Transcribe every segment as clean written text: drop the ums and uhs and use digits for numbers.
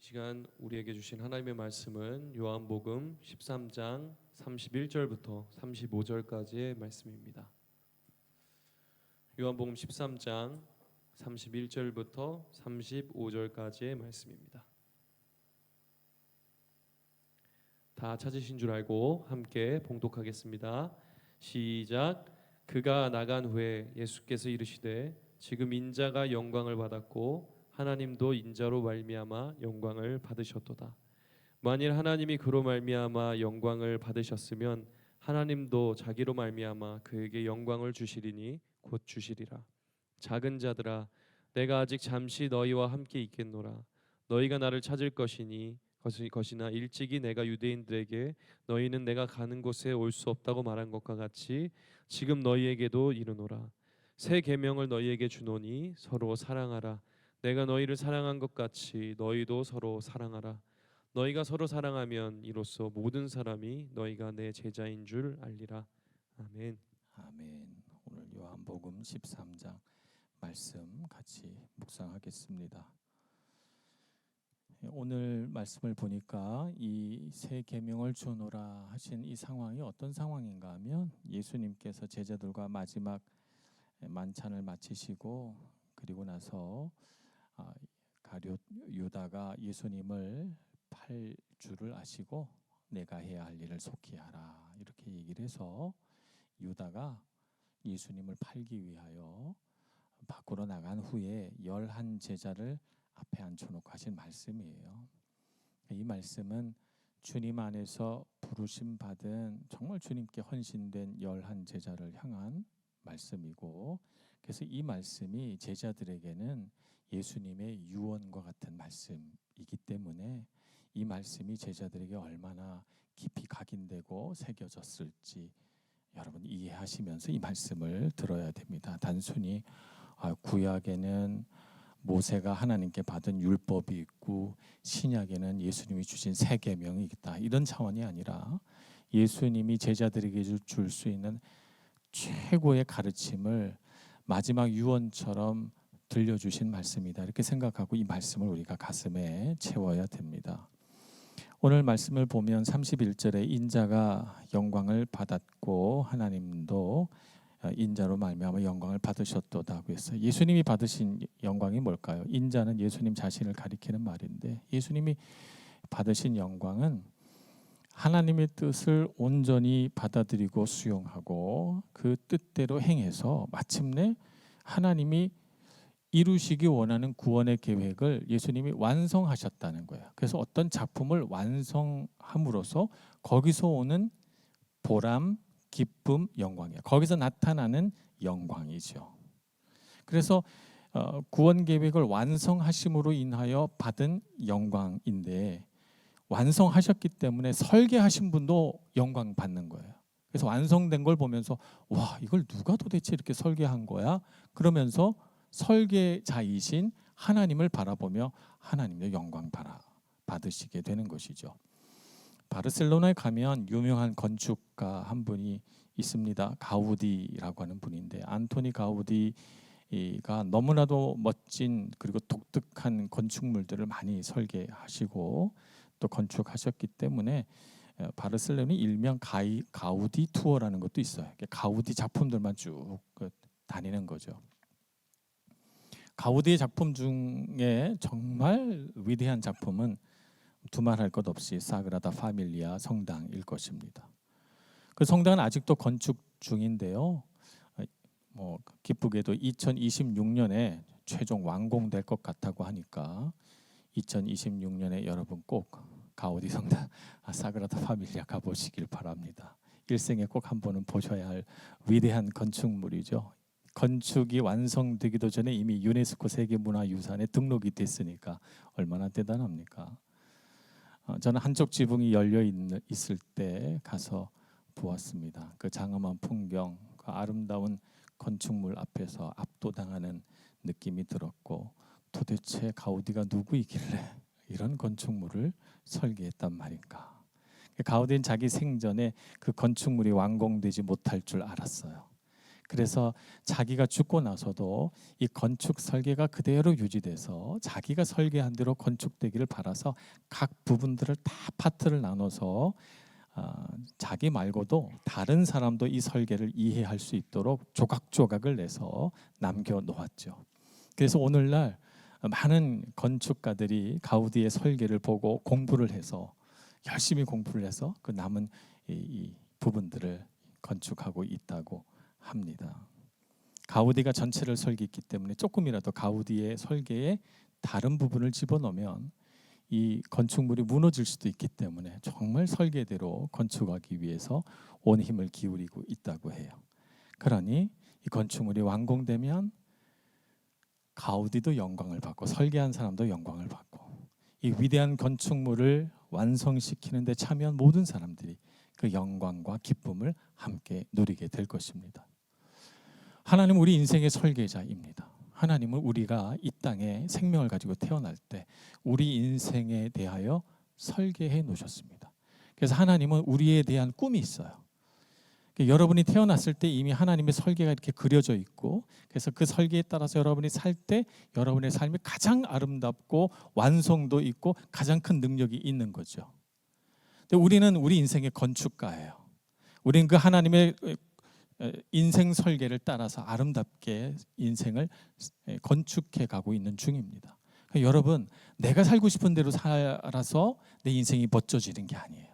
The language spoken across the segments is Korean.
시간 우리에게 주신 하나님의 말씀은 요한복음 13장 31절부터 35절까지의 말씀입니다. 요한복음 13장 31절부터 35절까지의 말씀입니다. 다 찾으신 줄 알고 함께 봉독하겠습니다. 시작. 그가 나간 후에 예수께서 이르시되 지금 인자가 영광을 받았고 하나님도 인자로 말미암아 영광을 받으셨도다. 만일 하나님이 그로 말미암아 영광을 받으셨으면 하나님도 자기로 말미암아 그에게 영광을 주시리니 곧 주시리라. 작은 자들아, 내가 아직 잠시 너희와 함께 있겠노라. 너희가 나를 찾을 것이나 일찍이 내가 유대인들에게 너희는 내가 가는 곳에 올 수 없다고 말한 것과 같이 지금 너희에게도 이르노라. 새 계명을 너희에게 주노니 서로 사랑하라. 내가 너희를 사랑한 것 같이 너희도 서로 사랑하라. 너희가 서로 사랑하면 이로써 모든 사람이 너희가 내 제자인 줄 알리라. 아멘. 아멘. 오늘 요한복음 13장 말씀 같이 묵상하겠습니다. 오늘 말씀을 보니까 이 새 계명을 주노라 하신 이 상황이 어떤 상황인가 하면 예수님께서 제자들과 마지막 만찬을 마치시고 그리고 나서 가룟 유다가 예수님을 팔 줄을 아시고 내가 해야 할 일을 속히 하라 이렇게 얘기를 해서 유다가 예수님을 팔기 위하여 밖으로 나간 후에 11 제자를 앞에 앉혀놓고 하신 말씀이에요. 이 말씀은 주님 안에서 부르심 받은 정말 주님께 헌신된 11 제자를 향한 말씀이고, 그래서 이 말씀이 제자들에게는 예수님의 유언과 같은 말씀이기 때문에 이 말씀이 제자들에게 얼마나 깊이 각인되고 새겨졌을지 여러분 이해하시면서 이 말씀을 들어야 됩니다. 단순히 구약에는 모세가 하나님께 받은 율법이 있고 신약에는 예수님이 주신 새 계명이 있다 이런 차원이 아니라 예수님이 제자들에게 줄 수 있는 최고의 가르침을 마지막 유언처럼 들려주신 말씀이다 이렇게 생각하고 이 말씀을 우리가 가슴에 채워야 됩니다. 오늘 말씀을 보면 31절에 인자가 영광을 받았고 하나님도 인자로 말미암아 영광을 받으셨도다고 했어요. 예수님이 받으신 영광이 뭘까요? 인자는 예수님 자신을 가리키는 말인데 예수님이 받으신 영광은 하나님의 뜻을 온전히 받아들이고 수용하고 그 뜻대로 행해서 마침내 하나님이 이루시기 원하는 구원의 계획을 예수님이 완성하셨다는 거예요. 그래서 어떤 작품을 완성함으로써 거기서 오는 보람, 기쁨, 영광이에요. 거기서 나타나는 영광이죠. 그래서 구원 계획을 완성하심으로 인하여 받은 영광인데 완성하셨기 때문에 설계하신 분도 영광 받는 거예요. 그래서 완성된 걸 보면서 와, 이걸 누가 도대체 이렇게 설계한 거야? 그러면서 설계자이신 하나님을 바라보며 하나님의 영광 받으시게 되는 것이죠. 바르셀로나에 가면 유명한 건축가 한 분이 있습니다. 가우디라고 하는 분인데 안토니 가우디가 너무나도 멋진 그리고 독특한 건축물들을 많이 설계하시고 또 건축하셨기 때문에 바르셀로나는 일명 가우디 투어라는 것도 있어요. 가우디 작품들만 쭉 다니는 거죠. 가우디의 작품 중에 정말 위대한 작품은 두말할 것 없이 사그라다 파밀리아 성당일 것입니다. 그 성당은 아직도 건축 중인데요. 기쁘게도 2026년에 최종 완공될 것 같다고 하니까 2026년에 여러분 꼭 가우디 성당 사그라다 파밀리아 가보시길 바랍니다. 일생에 꼭 한 번은 보셔야 할 위대한 건축물이죠. 건축이 완성되기도 전에 이미 유네스코 세계문화유산에 등록이 됐으니까 얼마나 대단합니까? 저는 한쪽 지붕이 열려 있을 때 가서 보았습니다. 그 장엄한 풍경, 그 아름다운 건축물 앞에서 압도당하는 느낌이 들었고 도대체 가우디가 누구이길래 이런 건축물을 설계했단 말인가? 가우디는 자기 생전에 그 건축물이 완공되지 못할 줄 알았어요. 그래서 자기가 죽고 나서도 이 건축 설계가 그대로 유지돼서 자기가 설계한 대로 건축되기를 바라서 각 부분들을 다 파트를 나눠서 자기 말고도 다른 사람도 이 설계를 이해할 수 있도록 조각조각을 내서 남겨 놓았죠. 그래서 오늘날 많은 건축가들이 가우디의 설계를 보고 공부를 해서 열심히 공부를 해서 그 남은 이 부분들을 건축하고 있다고 합니다. 가우디가 전체를 설계했기 때문에 조금이라도 가우디의 설계에 다른 부분을 집어넣으면 이 건축물이 무너질 수도 있기 때문에 정말 설계대로 건축하기 위해서 온 힘을 기울이고 있다고 해요. 그러니 이 건축물이 완공되면 가우디도 영광을 받고 설계한 사람도 영광을 받고 이 위대한 건축물을 완성시키는 데 참여한 모든 사람들이 그 영광과 기쁨을 함께 누리게 될 것입니다. 하나님은 우리 인생의 설계자입니다. 하나님은 우리가 이 땅에 생명을 가지고 태어날 때 우리 인생에 대하여 설계해 놓으셨습니다. 그래서 하나님은 우리에 대한 꿈이 있어요. 여러분이 태어났을 때 이미 하나님의 설계가 이렇게 그려져 있고, 그래서 그 설계에 따라서 여러분이 살 때 여러분의 삶이 가장 아름답고 완성도 있고 가장 큰 능력이 있는 거죠. 근데 우리는 우리 인생의 건축가예요. 우리는 그 하나님의 인생 설계를 따라서 아름답게 인생을 건축해 가고 있는 중입니다. 그러니까 여러분, 내가 살고 싶은 대로 살아서 내 인생이 멋져지는 게 아니에요.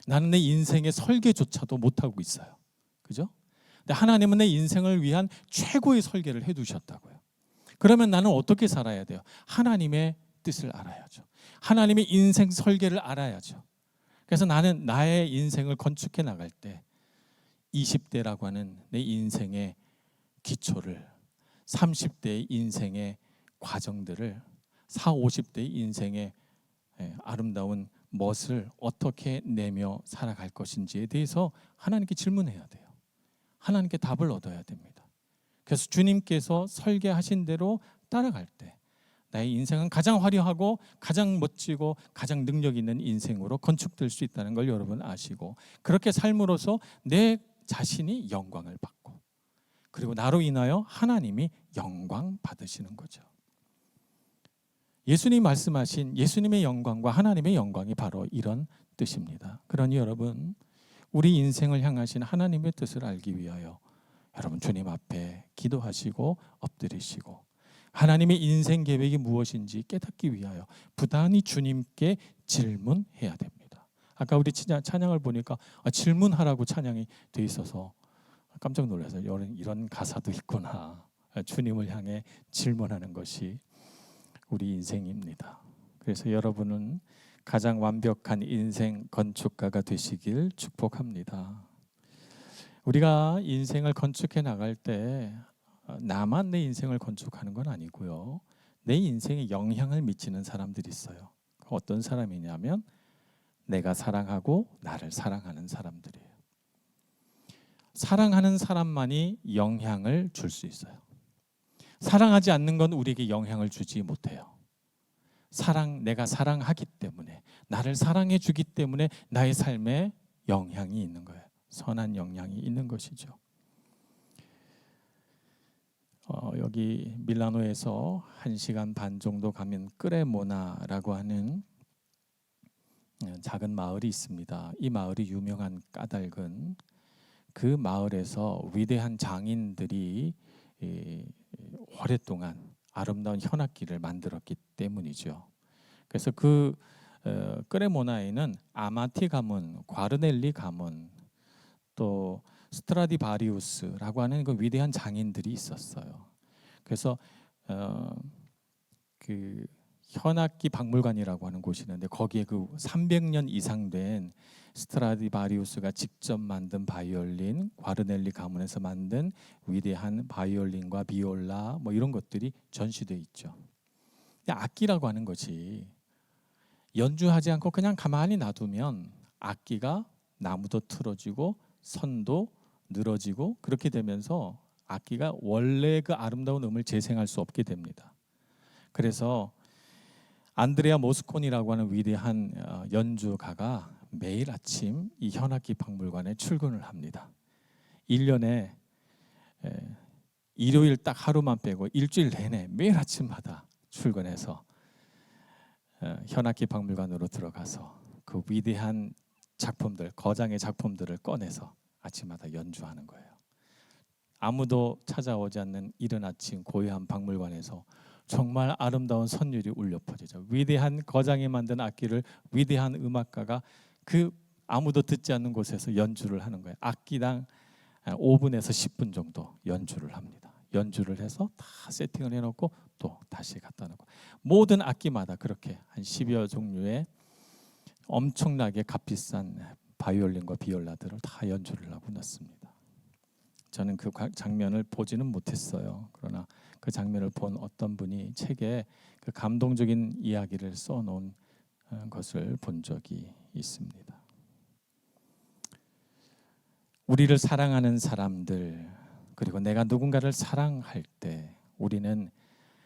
나는 내 인생의 설계조차도 못하고 있어요. 그죠? 근데 하나님은 내 인생을 위한 최고의 설계를 해두셨다고요. 그러면 나는 어떻게 살아야 돼요? 하나님의 뜻을 알아야죠. 하나님의 인생 설계를 알아야죠. 그래서 나는 나의 인생을 건축해 나갈 때 20대라고 하는 내 인생의 기초를, 30대의 인생의 과정들을, 40, 50대의 인생의 아름다운 멋을 어떻게 내며 살아갈 것인지에 대해서 하나님께 질문해야 돼요. 하나님께 답을 얻어야 됩니다. 그래서 주님께서 설계하신 대로 따라갈 때 나의 인생은 가장 화려하고 가장 멋지고 가장 능력 있는 인생으로 건축될 수 있다는 걸 여러분 아시고, 그렇게 삶으로써 내 자신이 영광을 받고, 그리고 나로 인하여 하나님이 영광 받으시는 거죠. 예수님 말씀하신 예수님의 영광과 하나님의 영광이 바로 이런 뜻입니다. 그러니 여러분, 우리 인생을 향하신 하나님의 뜻을 알기 위하여 여러분 주님 앞에 기도하시고 엎드리시고 하나님의 인생 계획이 무엇인지 깨닫기 위하여 부단히 주님께 질문해야 됩니다. 아까 우리 찬양을 보니까 질문하라고 찬양이 돼 있어서 깜짝 놀라서 이런 가사도 있구나. 주님을 향해 질문하는 것이 우리 인생입니다. 그래서 여러분은 가장 완벽한 인생 건축가가 되시길 축복합니다. 우리가 인생을 건축해 나갈 때 나만 내 인생을 건축하는 건 아니고요. 내 인생에 영향을 미치는 사람들이 있어요. 어떤 사람이냐면 내가 사랑하고 나를 사랑하는 사람들이에요. 사랑하는 사람만이 영향을 줄 수 있어요. 사랑하지 않는 건 우리에게 영향을 주지 못해요. 내가 사랑하기 때문에, 나를 사랑해 주기 때문에 나의 삶에 영향이 있는 거예요. 선한 영향이 있는 것이죠. 여기 밀라노에서 1시간 반 정도 가면 크레모나라고 하는 작은 마을이 있습니다. 이 마을이 유명한 까닭은 그 마을에서 위대한 장인들이 오랫동안 아름다운 현악기를 만들었기 때문이죠. 그래서 그 크레모나에는 아마티 가문, 과르넬리 가문, 또 스트라디바리우스라고 하는 그 위대한 장인들이 있었어요. 그래서 그 현악기 박물관이라고 하는 곳이 있는데 거기에 그 300년 이상 된 스트라디바리우스가 직접 만든 바이올린, 과르넬리 가문에서 만든 위대한 바이올린과 비올라 뭐 이런 것들이 전시돼 있죠. 악기라고 하는 것이 연주하지 않고 그냥 가만히 놔두면 악기가 나무도 틀어지고 선도 늘어지고 그렇게 되면서 악기가 원래 그 아름다운 음을 재생할 수 없게 됩니다. 그래서 안드레아 모스코니라고 하는 위대한 연주가가 매일 아침 이 현악기 박물관에 출근을 합니다. 1년에 일요일 딱 하루만 빼고 일주일 내내 매일 아침마다 출근해서 현악기 박물관으로 들어가서 그 위대한 작품들, 거장의 작품들을 꺼내서 아침마다 연주하는 거예요. 아무도 찾아오지 않는 이른 아침 고요한 박물관에서 정말 아름다운 선율이 울려 퍼지죠. 위대한 거장이 만든 악기를 위대한 음악가가 그 아무도 듣지 않는 곳에서 연주를 하는 거예요. 악기당 5분에서 10분 정도 연주를 합니다. 연주를 해서 다 세팅을 해놓고 또 다시 갖다 놓고, 모든 악기마다 그렇게 한 10여 종류의 엄청나게 값비싼 바이올린과 비올라들을 다 연주를 하고 났습니다. 저는 그 장면을 보지는 못했어요. 그러나 그 장면을 본 어떤 분이 책에 그 감동적인 이야기를 써놓은 것을 본 적이 있습니다. 우리를 사랑하는 사람들, 그리고 내가 누군가를 사랑할 때 우리는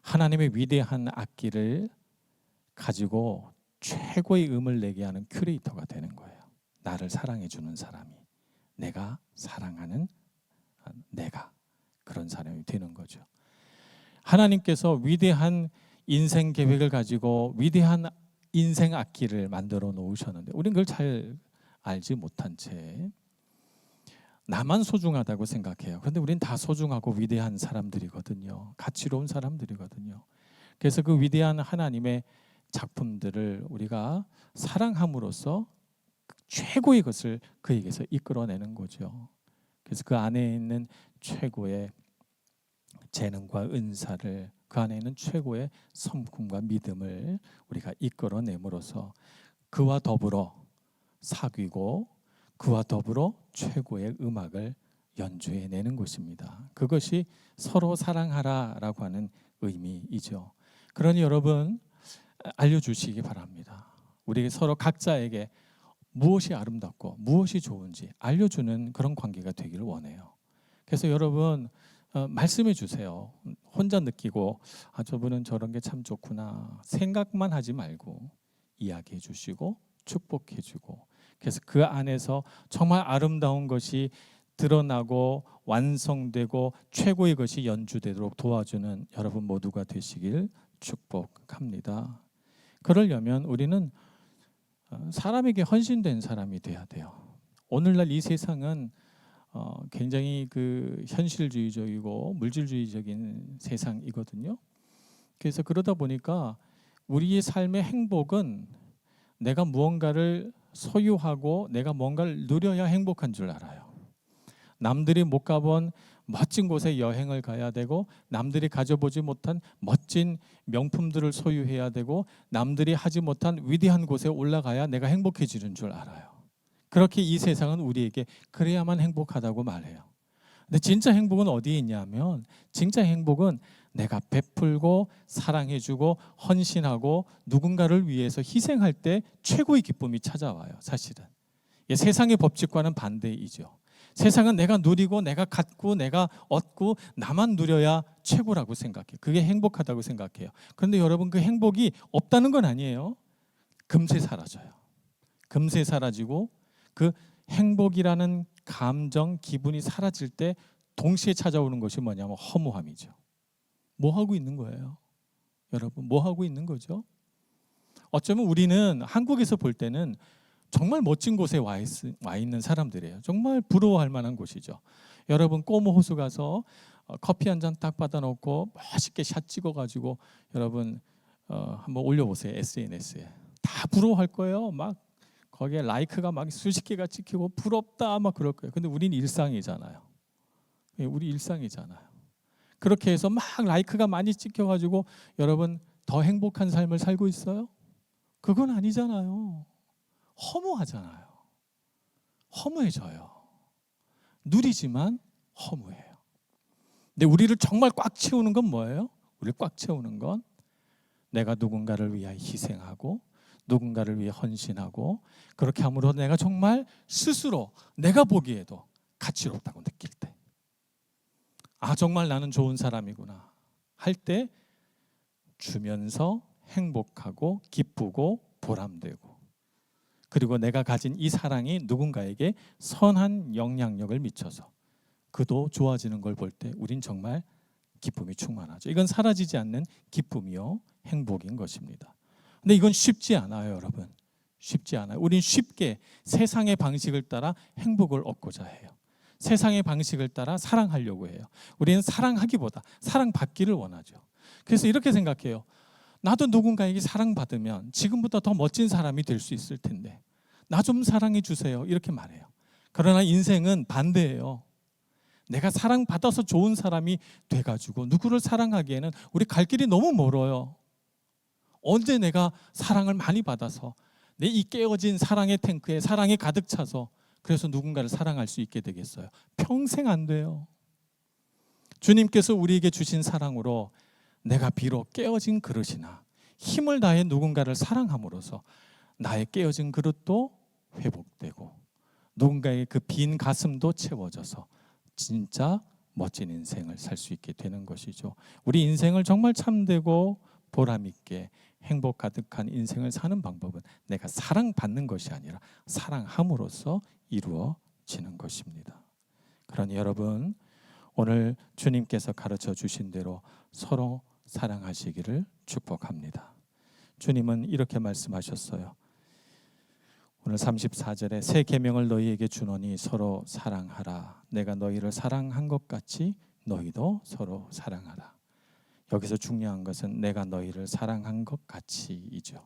하나님의 위대한 악기를 가지고 최고의 음을 내게 하는 큐레이터가 되는 거예요. 나를 사랑해 주는 사람이, 내가 사랑하는 내가 그런 사람이 되는 거죠. 하나님께서 위대한 인생 계획을 가지고 위대한 인생 악기를 만들어 놓으셨는데 우리는 그걸 잘 알지 못한 채 나만 소중하다고 생각해요. 그런데 우린 다 소중하고 위대한 사람들이거든요. 가치로운 사람들이거든요. 그래서 그 위대한 하나님의 작품들을 우리가 사랑함으로써 최고의 것을 그에게서 이끌어내는 거죠. 그래서 그 안에 있는 최고의 재능과 은사를, 그 안에 있는 최고의 섬김과 믿음을 우리가 이끌어내므로써 그와 더불어 사귀고 그와 더불어 최고의 음악을 연주해내는 것입니다. 그것이 서로 사랑하라라고 하는 의미이죠. 그러니 여러분 알려주시기 바랍니다. 우리 서로 각자에게 무엇이 아름답고 무엇이 좋은지 알려주는 그런 관계가 되기를 원해요. 그래서 여러분 말씀해 주세요. 혼자 느끼고 저분은 저런 게 참 좋구나 생각만 하지 말고 이야기해 주시고 축복해 주고, 그래서 그 안에서 정말 아름다운 것이 드러나고 완성되고 최고의 것이 연주되도록 도와주는 여러분 모두가 되시길 축복합니다. 그러려면 우리는 사람에게 헌신된 사람이 돼야 돼요. 오늘날 이 세상은 굉장히 그 현실주의적이고 물질주의적인 세상이거든요. 그래서 그러다 보니까 우리의 삶의 행복은 내가 무언가를 소유하고 내가 뭔가를 누려야 행복한 줄 알아요. 남들이 못 가본 멋진 곳에 여행을 가야 되고, 남들이 가져보지 못한 멋진 명품들을 소유해야 되고, 남들이 하지 못한 위대한 곳에 올라가야 내가 행복해지는 줄 알아요. 그렇게 이 세상은 우리에게 그래야만 행복하다고 말해요. 근데 진짜 행복은 어디에 있냐면, 진짜 행복은 내가 베풀고 사랑해주고 헌신하고 누군가를 위해서 희생할 때 최고의 기쁨이 찾아와요. 사실은 세상의 법칙과는 반대이죠. 세상은 내가 누리고 내가 갖고 내가 얻고 나만 누려야 최고라고 생각해요. 그게 행복하다고 생각해요. 그런데 여러분 그 행복이 없다는 건 아니에요. 금세 사라져요. 금세 사라지고 그 행복이라는 감정, 기분이 사라질 때 동시에 찾아오는 것이 뭐냐면 허무함이죠. 뭐 하고 있는 거예요? 여러분 뭐 하고 있는 거죠? 어쩌면 우리는 한국에서 볼 때는 정말 멋진 곳에 와 있는 사람들이에요. 정말 부러워할 만한 곳이죠. 여러분 꼬모 호수 가서 커피 한 잔 딱 받아놓고 멋있게 샷 찍어가지고 여러분 한번 올려보세요. SNS에 다 부러워할 거예요. 막 거기에 라이크가 막 수십 개가 찍히고 부럽다 막 그럴 거예요. 근데 우리는 일상이잖아요. 우리 일상이잖아요. 그렇게 해서 막 라이크가 많이 찍혀가지고 여러분 더 행복한 삶을 살고 있어요? 그건 아니잖아요. 허무하잖아요. 허무해져요. 누리지만 허무해요. 근데 우리를 정말 꽉 채우는 건 뭐예요? 우리를 꽉 채우는 건 내가 누군가를 위하여 희생하고 누군가를 위해 헌신하고 그렇게 함으로 내가 정말 스스로 내가 보기에도 가치롭다고 느낄 때, 정말 나는 좋은 사람이구나 할 때 주면서 행복하고 기쁘고 보람되고, 그리고 내가 가진 이 사랑이 누군가에게 선한 영향력을 미쳐서 그도 좋아지는 걸 볼 때 우린 정말 기쁨이 충만하죠. 이건 사라지지 않는 기쁨이요 행복인 것입니다. 근데 이건 쉽지 않아요, 여러분. 쉽지 않아요. 우린 쉽게 세상의 방식을 따라 행복을 얻고자 해요. 세상의 방식을 따라 사랑하려고 해요. 우리는 사랑하기보다 사랑받기를 원하죠. 그래서 이렇게 생각해요. 나도 누군가에게 사랑받으면 지금보다 더 멋진 사람이 될 수 있을 텐데 나 좀 사랑해 주세요. 이렇게 말해요. 그러나 인생은 반대예요. 내가 사랑받아서 좋은 사람이 돼가지고 누구를 사랑하기에는 우리 갈 길이 너무 멀어요. 언제 내가 사랑을 많이 받아서 내 이 깨어진 사랑의 탱크에 사랑이 가득 차서 그래서 누군가를 사랑할 수 있게 되겠어요? 평생 안 돼요. 주님께서 우리에게 주신 사랑으로 내가 비록 깨어진 그릇이나 힘을 다해 누군가를 사랑함으로써 나의 깨어진 그릇도 회복되고 누군가의 그 빈 가슴도 채워져서 진짜 멋진 인생을 살 수 있게 되는 것이죠. 우리 인생을 정말 참되고 보람 있게 행복 가득한 인생을 사는 방법은 내가 사랑받는 것이 아니라 사랑함으로써 이루어지는 것입니다. 그러니 여러분, 오늘 주님께서 가르쳐 주신 대로 서로 사랑하시기를 축복합니다. 주님은 이렇게 말씀하셨어요. 오늘 34절에 새 계명을 너희에게 주노니 서로 사랑하라. 내가 너희를 사랑한 것 같이 너희도 서로 사랑하라. 여기서 중요한 것은 내가 너희를 사랑한 것 같이이죠.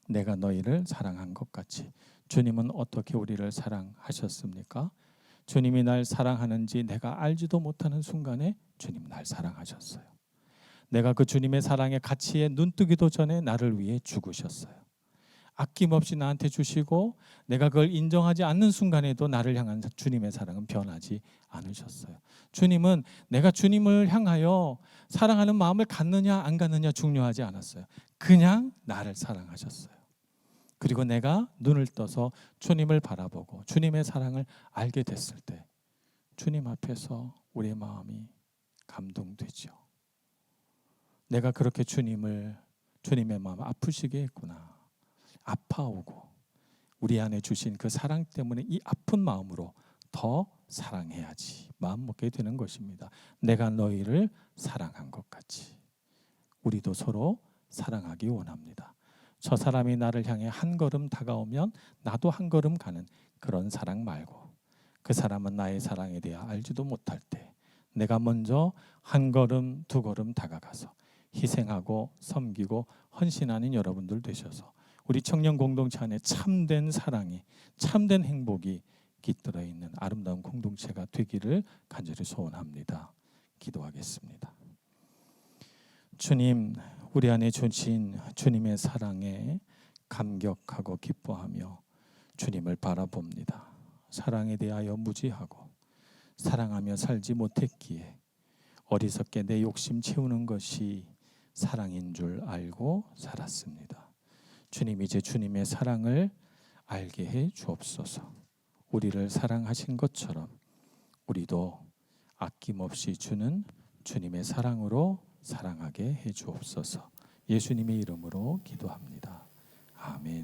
내가 너희를 사랑한 것 같이. 주님은 어떻게 우리를 사랑하셨습니까? 주님이 날 사랑하는지 내가 알지도 못하는 순간에 주님 날 사랑하셨어요. 내가 그 주님의 사랑의 가치에 눈뜨기도 전에 나를 위해 죽으셨어요. 아낌없이 나한테 주시고 내가 그걸 인정하지 않는 순간에도 나를 향한 주님의 사랑은 변하지 않으셨어요. 주님은 내가 주님을 향하여 사랑하는 마음을 갖느냐 안 갖느냐 중요하지 않았어요. 그냥 나를 사랑하셨어요. 그리고 내가 눈을 떠서 주님을 바라보고 주님의 사랑을 알게 됐을 때 주님 앞에서 우리의 마음이 감동되죠. 내가 그렇게 주님의 마음 아프시게 했구나. 아파오고 우리 안에 주신 그 사랑 때문에 이 아픈 마음으로 더 사랑해야지 마음 먹게 되는 것입니다. 내가 너희를 사랑한 것 같이 우리도 서로 사랑하기 원합니다. 저 사람이 나를 향해 한 걸음 다가오면 나도 한 걸음 가는 그런 사랑 말고 그 사람은 나의 사랑에 대해 알지도 못할 때 내가 먼저 한 걸음 두 걸음 다가가서 희생하고 섬기고 헌신하는 여러분들 되셔서 우리 청년 공동체 안에 참된 사랑이 참된 행복이 깃들어 있는 아름다운 공동체가 되기를 간절히 소원합니다. 기도하겠습니다. 주님, 우리 안에 주신 주님의 사랑에 감격하고 기뻐하며 주님을 바라봅니다. 사랑에 대하여 무지하고 사랑하며 살지 못했기에 어리석게 내 욕심 채우는 것이 사랑인 줄 알고 살았습니다. 주님, 이제 주님의 사랑을 알게 해 주옵소서. 우리를 사랑하신 것처럼 우리도 아낌없이 주는 주님의 사랑으로 사랑하게 해 주옵소서. 예수님의 이름으로 기도합니다. 아멘.